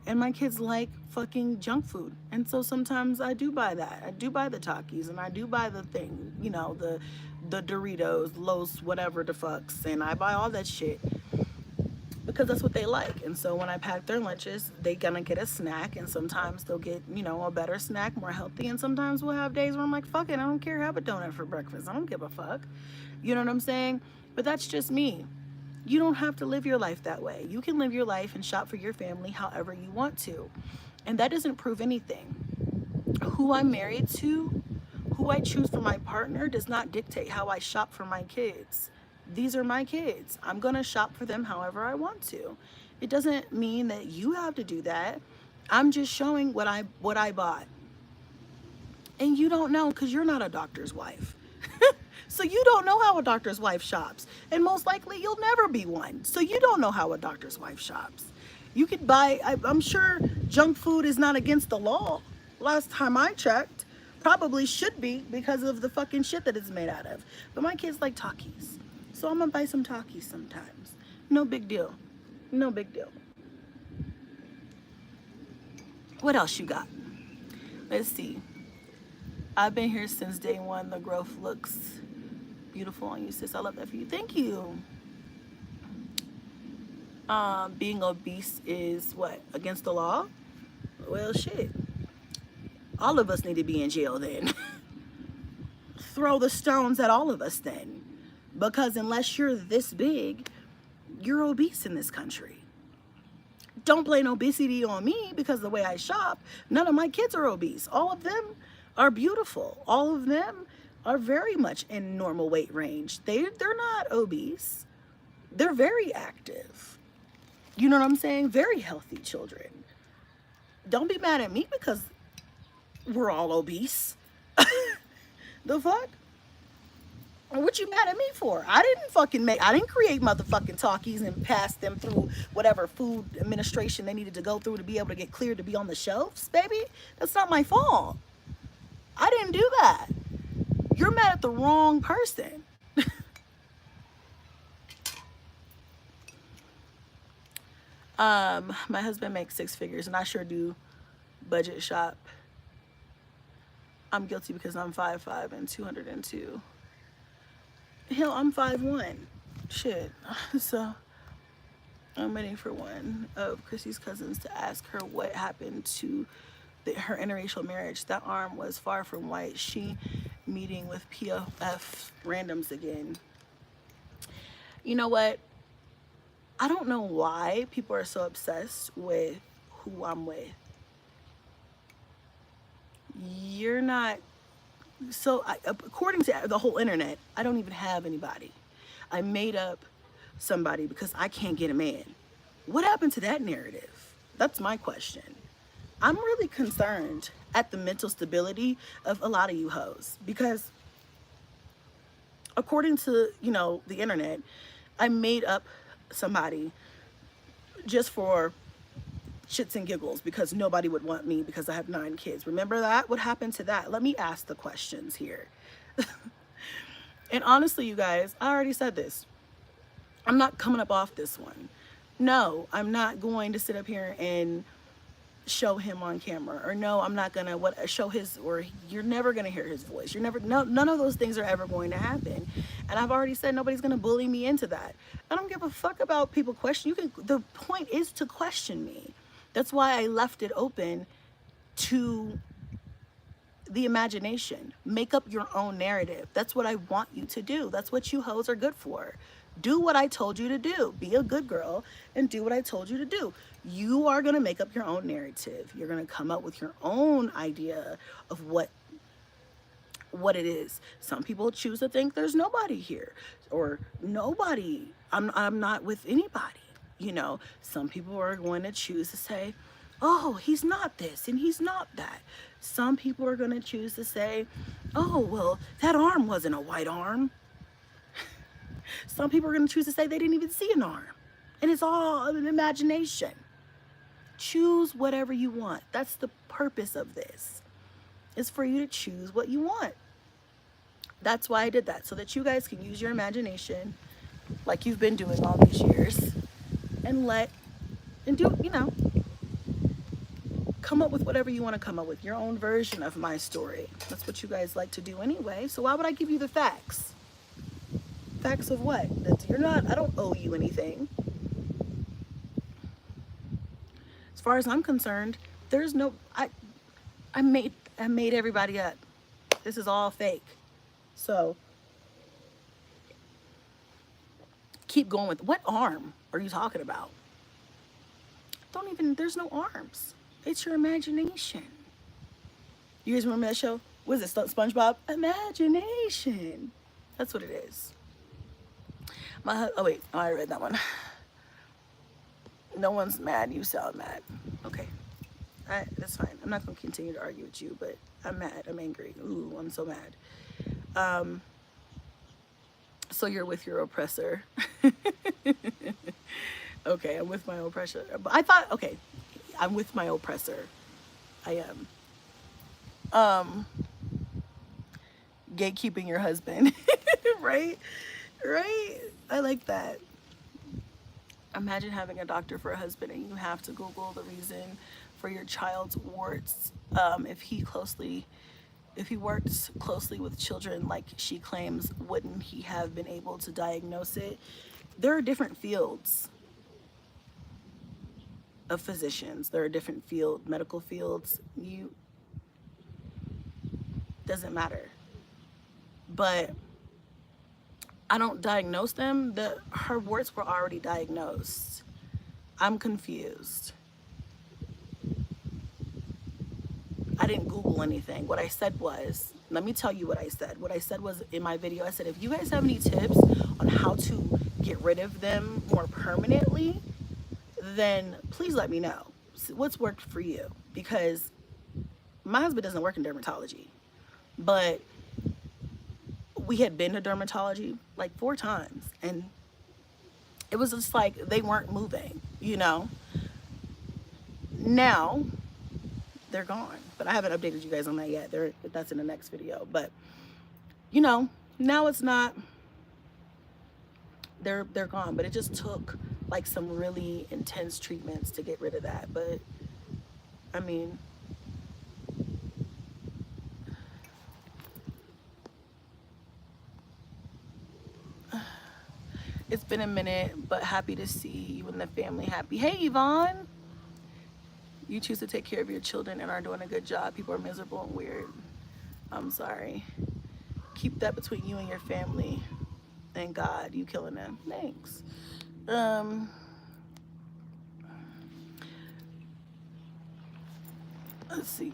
And my kids like fucking junk food. And so sometimes I do buy that. I do buy the Takis, and I do buy the thing, the Doritos, Los, whatever the fucks. And I buy all that shit because that's what they like. And so when I pack their lunches, they gonna get a snack, and sometimes they'll get, a better snack, more healthy. And sometimes we'll have days where I'm like, fuck it, I don't care, have a donut for breakfast. I don't give a fuck. You know what I'm saying? But that's just me. You don't have to live your life that way. You can live your life and shop for your family however you want to. And that doesn't prove anything. Who I'm married to, who I choose for my partner, does not dictate how I shop for my kids. These are my kids. I'm going to shop for them however I want to. It doesn't mean that you have to do that. I'm just showing what I bought. And you don't know because you're not a doctor's wife. So you don't know how a doctor's wife shops. And most likely you'll never be one. So you don't know how a doctor's wife shops. You could buy, I'm sure junk food is not against the law. Last time I checked, probably should be because of the fucking shit that it's made out of. But my kids like Takis. So I'm gonna buy some Takis sometimes. No big deal. No big deal. What else you got? Let's see. I've been here since day one. The growth looks beautiful on you, sis. I love that for you. Thank you. Being obese is what? Against the law? Well, shit. All of us need to be in jail then. Throw the stones at all of us then. Because unless you're this big, you're obese in this country. Don't blame obesity on me because the way I shop, none of my kids are obese. All of them are beautiful. All of them are very much in normal weight range. They're not obese. They're very active. You know what I'm saying? Very healthy children. Don't be mad at me because we're all obese. The fuck? What you mad at me for? I didn't create motherfucking Takis and pass them through whatever food administration they needed to go through to be able to get cleared to be on the shelves, baby. That's not my fault. I didn't do that. You're mad at the wrong person. My husband makes 6 figures and I sure do budget shop. I'm guilty because I'm 5'5" and 202. Hell, I'm 5'1". Shit. So I'm waiting for one of Chrissy's cousins to ask her what happened to her interracial marriage. That arm was far from white. She meeting with POF randoms again. You know what? I don't know why people are so obsessed with who I'm with. You're not. So according to the whole internet, I don't even have anybody. I made up somebody because I can't get a man. What happened to that narrative? That's my question. I'm really concerned at the mental stability of a lot of you hoes because according to, the internet, I made up somebody just for shits and giggles because nobody would want me because I have 9 kids. Remember that? What happened to that? Let me ask the questions here. And honestly, you guys, I already said this. I'm not coming up off this one. No, I'm not going to sit up here and show him on camera, or no, I'm not gonna show his, or you're never gonna hear his voice. None of those things are ever going to happen. And I've already said nobody's gonna bully me into that. I don't give a fuck about people question. The point is to question me. That's why I left it open to the imagination. Make up your own narrative. That's what I want you to do. That's what you hoes are good for. Do what I told you to do. Be a good girl and do what I told you to do. You are going to make up your own narrative. You're going to come up with your own idea of what it is. Some people choose to think there's nobody here, or nobody. I'm not with anybody. Some people are going to choose to say, oh, he's not this and he's not that. Some people are going to choose to say, oh, well, that arm wasn't a white arm. Some people are going to choose to say they didn't even see an arm. And it's all an imagination. Choose whatever you want. That's the purpose of this. It's for you to choose what you want. That's why I did that. So that you guys can use your imagination like you've been doing all these years. Come up with whatever you want to come up with. Your own version of my story. That's what you guys like to do anyway. So why would I give you the facts? Facts of what? I don't owe you anything. As far as I'm concerned, there's no, I made everybody up. This is all fake. So keep going with, what arm are you talking about? There's no arms. It's your imagination. You guys remember that show? What is it, SpongeBob? Imagination. That's what it is. I read that one. No one's mad. You sound mad. Okay. That's fine. I'm not going to continue to argue with you, but I'm mad. I'm angry. Ooh, I'm so mad. So you're with your oppressor. Okay, I'm with my oppressor. But I thought, okay, I'm with my oppressor. I am. Um, Gatekeeping your husband. Right? Right? I like that. Imagine having a doctor for a husband and you have to Google the reason for your child's warts. If he works closely with children like she claims, wouldn't he have been able to diagnose it? There are different fields of physicians. There are different medical fields. You doesn't matter. But I don't diagnose them. Her warts were already diagnosed. I'm confused. I didn't Google anything. What I said was, let me tell you what I said. What I said was in my video, I said, if you guys have any tips on how to get rid of them more permanently, then please let me know. What's worked for you? Because my husband doesn't work in dermatology, but we had been to dermatology like 4 times, and it was just like they weren't moving, you know? Now they're gone, but I haven't updated you guys on that yet. That's in the next video. But you know, now it's not. They're gone, but it just took like some really intense treatments to get rid of that. But I mean, it's been a minute, but happy to see you and the family happy. Hey, Yvonne. You choose to take care of your children and are doing a good job. People are miserable and weird. I'm sorry. Keep that between you and your family and God. You killing them. Thanks. Let's see.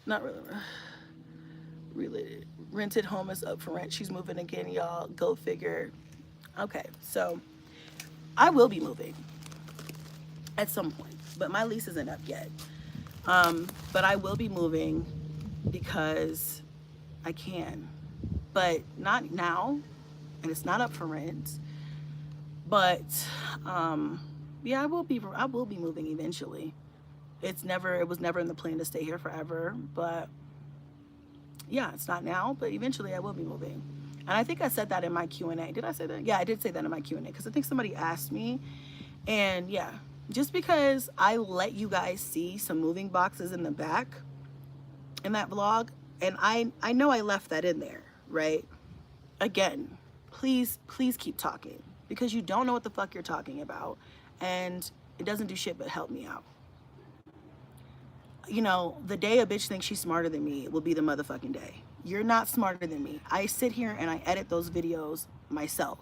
Not really. Related. Rented home is up for rent. She's moving again, y'all. Go figure. Okay, so I will be moving at some point, but my lease isn't up yet. But I will be moving because I can, but not now, and it's not up for rent. But yeah, I will be moving eventually. It was never in the plan to stay here forever, but yeah, it's not now, but eventually I will be moving. And I think I said that in my Q&A. Did I say that? Yeah, I did say that in my Q&A because I think somebody asked me. And yeah, just because I let you guys see some moving boxes in the back in that vlog, and I know I left that in there, right? Again, please keep talking because you don't know what the fuck you're talking about, and it doesn't do shit but help me out. You know, the day a bitch thinks she's smarter than me will be the motherfucking day. You're not smarter than me. I sit here and I edit those videos myself.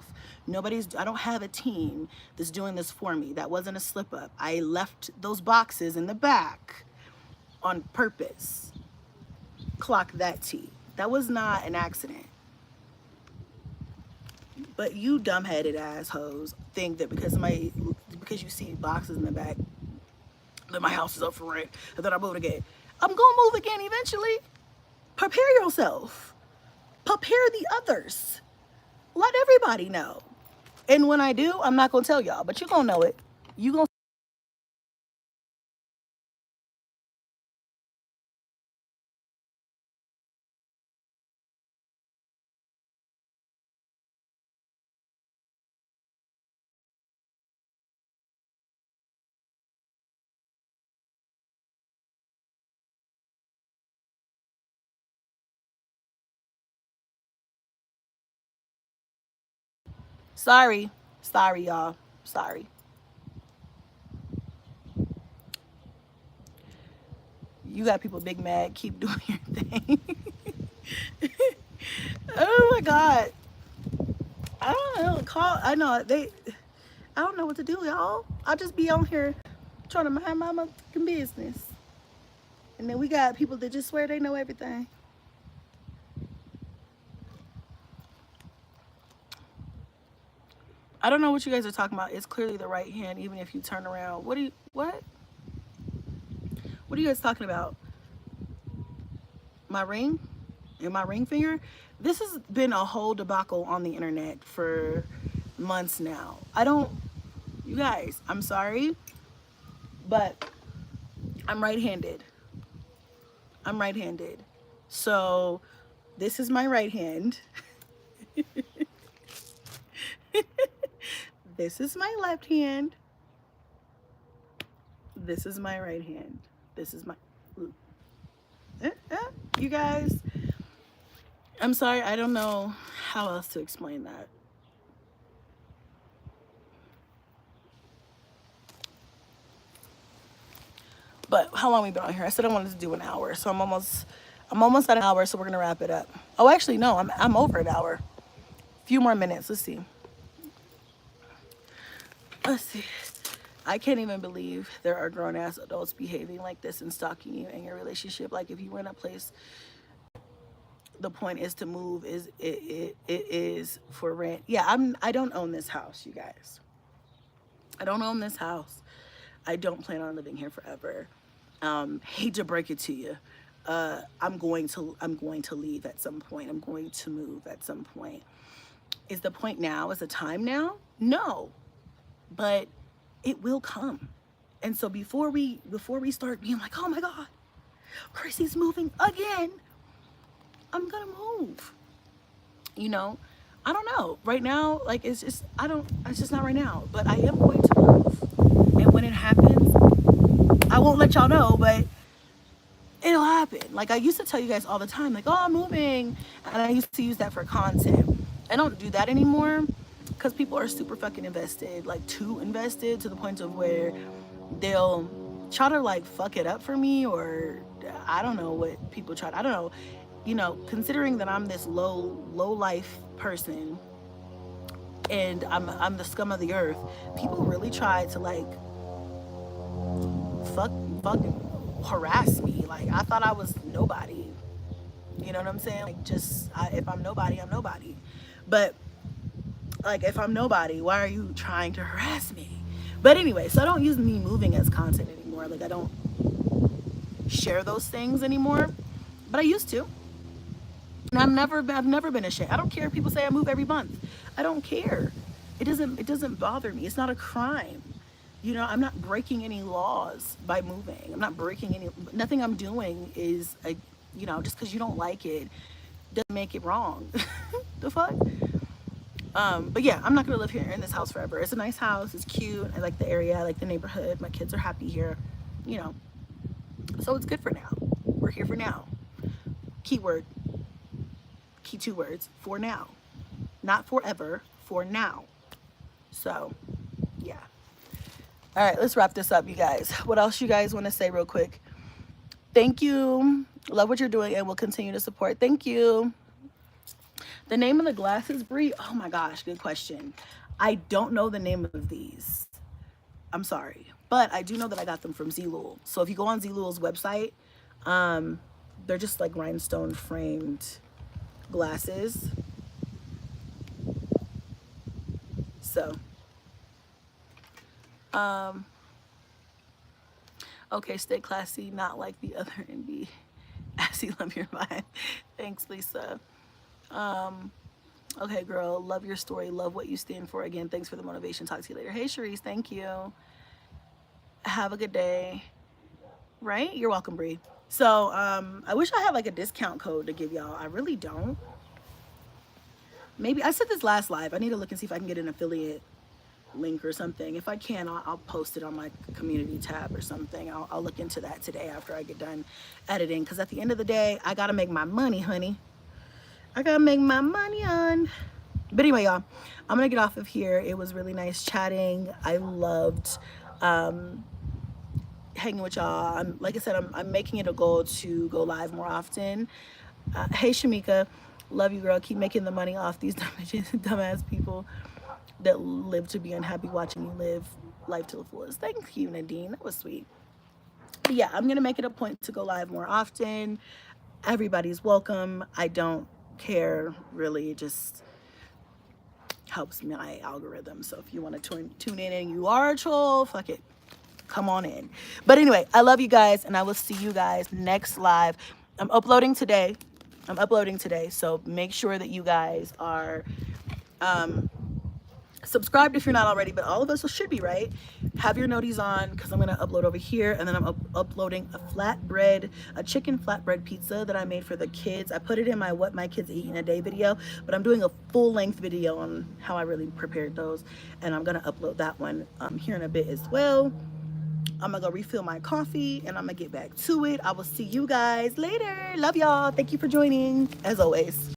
I don't have a team that's doing this for me. That wasn't a slip up. I left those boxes in the back on purpose. Clock that T. That was not an accident. But you dumbheaded assholes think that because you see boxes in the back that my house is up for rent and that I'm moving again. I'm gonna move again eventually. Prepare yourself. Prepare the others. Let everybody know. And when I do, I'm not gonna tell y'all, but you're gonna know it. You gonna sorry. Sorry, y'all. Sorry. You got people big mad. Keep doing your thing. Oh my God. I don't know. I don't know what to do, y'all. I'll just be on here trying to mind my motherfucking business. And then we got people that just swear they know everything. I don't know what you guys are talking about. It's clearly the right hand, even if you turn around. What? What are you guys talking about? My ring? in my ring finger. This has been a whole debacle on the internet for months now. I don't, you guys, I'm sorry, but I'm right-handed. I'm right-handed. So this is my right hand. This is my left hand. This is my right hand. This is my, you guys, I'm sorry, I don't know how else to explain that. But how long we been on here? I said I wanted to do an hour, so I'm almost at an hour, so we're gonna wrap it up. Oh, actually, no, I'm over an hour. A few more minutes. Let's see. Let's see. I can't even believe there are grown ass adults behaving like this and stalking you in your relationship. Like if you were in a place, the point is to move. It is for rent. Yeah, I don't own this house, you guys. I don't own this house. I don't plan on living here forever. Hate to break it to you. I'm going to leave at some point. I'm going to move at some point. Is the point now? Is the time now? No. But it will come. And so before we start being like, oh my God, Chrissy's moving again, I'm gonna move. You know, I don't know. Right now, like it's just not right now. But I am going to move. And when it happens, I won't let y'all know, but it'll happen. Like I used to tell you guys all the time, like, oh, I'm moving. And I used to use that for content. I don't do that anymore because people are super fucking invested, like too invested to the point of where they'll try to like fuck it up for me, or I don't know what people try to, I don't know, you know, considering that I'm this low life person and I'm the scum of the earth, people really try to like fucking harass me. Like I thought I was nobody. You know what I'm saying? Like just if I'm nobody, I'm nobody. But like if I'm nobody, why are you trying to harass me? But anyway, so I don't use me moving as content anymore. Like I don't share those things anymore. But I used to. And I've never been ashamed. I don't care if people say I move every month. I don't care. It doesn't bother me. It's not a crime. You know, I'm not breaking any laws by moving. I'm not breaking nothing I'm doing is you know, just because you don't like it doesn't make it wrong. The fuck? But yeah, I'm not gonna live here in this house forever. It's a nice house. It's cute. I like the area. I like the neighborhood. My kids are happy here. You know, so it's good for now. We're here for now. Keyword. Key 2 words. For now. Not forever. For now. So, yeah. All right, let's wrap this up, you guys. What else you guys want to say real quick? Thank you. Love what you're doing and will continue to support. Thank you. The name of the glasses, Brie? Oh my gosh, good question. I don't know the name of these. I'm sorry. But I do know that I got them from Zlul. So if you go on Zlul's website, they're just like rhinestone framed glasses. So, okay, stay classy, not like the other NB. Assy, love your vibe. Thanks, Lisa. Okay, girl, love your story. Love what you stand for. Again, thanks for the motivation. Talk to you later. Hey, Sharice, thank you. Have a good day. Right? You're welcome, Bree. So, I wish I had like a discount code to give y'all. I really don't. Maybe I said this last live. I need to look and see if I can get an affiliate link or something. If I can, I'll post it on my community tab or something. I'll look into that today after I get done editing. Because at the end of the day, I got to make my money, honey. I got to make my money on. But anyway, y'all, I'm going to get off of here. It was really nice chatting. I loved hanging with y'all. Like I said, I'm making it a goal to go live more often. Hey, Shamika. Love you, girl. Keep making the money off these dumbass people that live to be unhappy watching you live life to the fullest. Thank you, Nadine. That was sweet. But yeah, I'm going to make it a point to go live more often. Everybody's welcome. I don't care, really. It just helps my algorithm. So if you want to tune in and you are a troll, fuck it. Come on in. But anyway, I love you guys, and I will see you guys next live. I'm uploading today. I'm uploading today, so make sure that you guys are subscribed if you're not already, but all of us should be, right? Have your noties on, because I'm going to upload over here, and then I'm uploading a chicken flatbread pizza that I made for the kids. I put it in my what my kids eat in a day video, but I'm doing a full-length video on how I really prepared those, and I'm going to upload that one here in a bit as well. I'm gonna go refill my coffee and I'm gonna get back to it. I will see you guys later. Love y'all. Thank you for joining, as always.